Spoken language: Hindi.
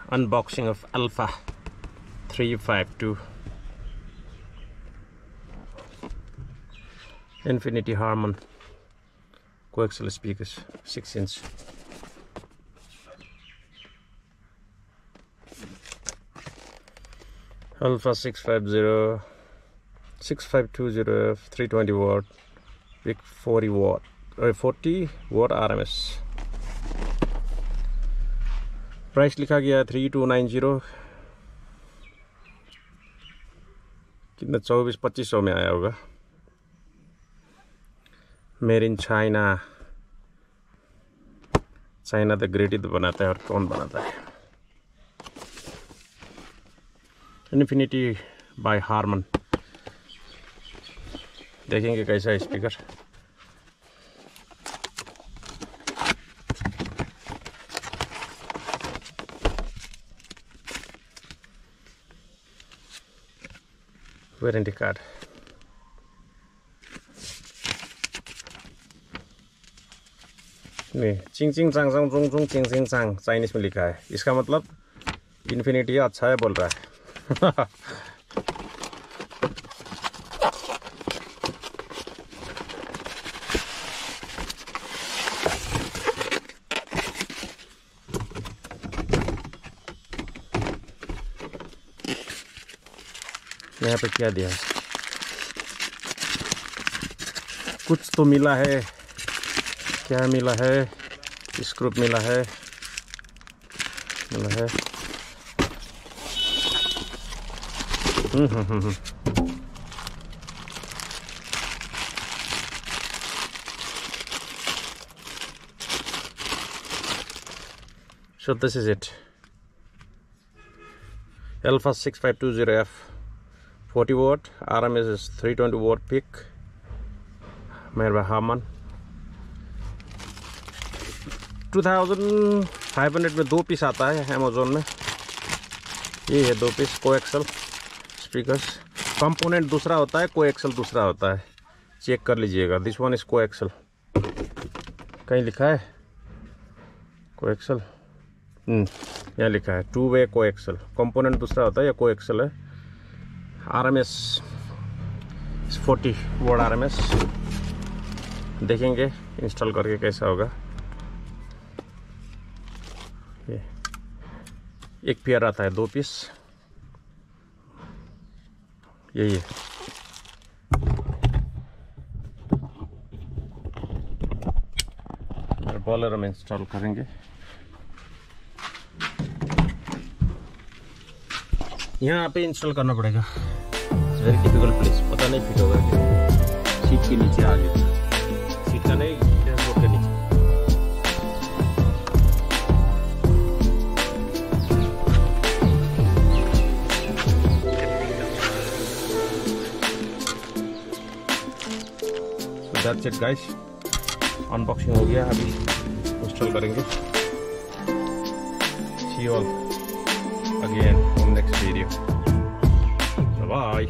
Unboxing of Alpha 352 Infinity Harman coaxial speakers, 6-inch. Alpha 6520F 320 watt, big 40 watt RMS. Price लिखा गया 3290, कितना 2400-2500 में आया होगा। Made in China. चाइना तो ग्रेट ही तो बनाता है, और कौन बनाता है। Infinity by Harman. देखेंगे कैसा है स्पीकर। Warranty card. नहीं, चिंग चिंग चांग चांग चुंग चुंग चिंग चिंग चांग चाइनीज में लिखा है। इसका मतलब इन्फिनिटी अच्छा है बोल रहा है। यहाँ पे क्या दिया है? कुछ तो मिला है। क्या मिला है? स्क्रू मिला है। So this is it. Alpha 6520F 40 watt, RMS is 320 watt peak, made by Harman। 2500 में 2 पीस आता है अमेज़न में। ये है 2 पीस कोएक्सल स्पीकर्स। कंपोनेंट दूसरा होता है, कोएक्सल दूसरा होता है। चेक कर लीजिएगा। This one is coaxial. कहीं लिखा है कोएक्सल? यहाँ लिखा है 2-वे कोएक्सल। कंपोनेंट दूसरा होता है या कोएक्सल है। RMS 40 वाट RMS। देखेंगे इंस्टॉल करके कैसा होगा। ये एक पेयर आता है, 2 पीस। यही है। बोलेरो में इंस्टॉल करेंगे। यहाँ पे इंस्टॉल करना पड़ेगा। Very difficult place. पता नहीं फिट होगा क्या। सीट के नीचे आ गया। सीट का नहीं, डैशबोर्ड के नीचे। So that's it guys। Unboxing हो गया, अभी इंस्टॉल करेंगे। See you all again on next video. Bye bye।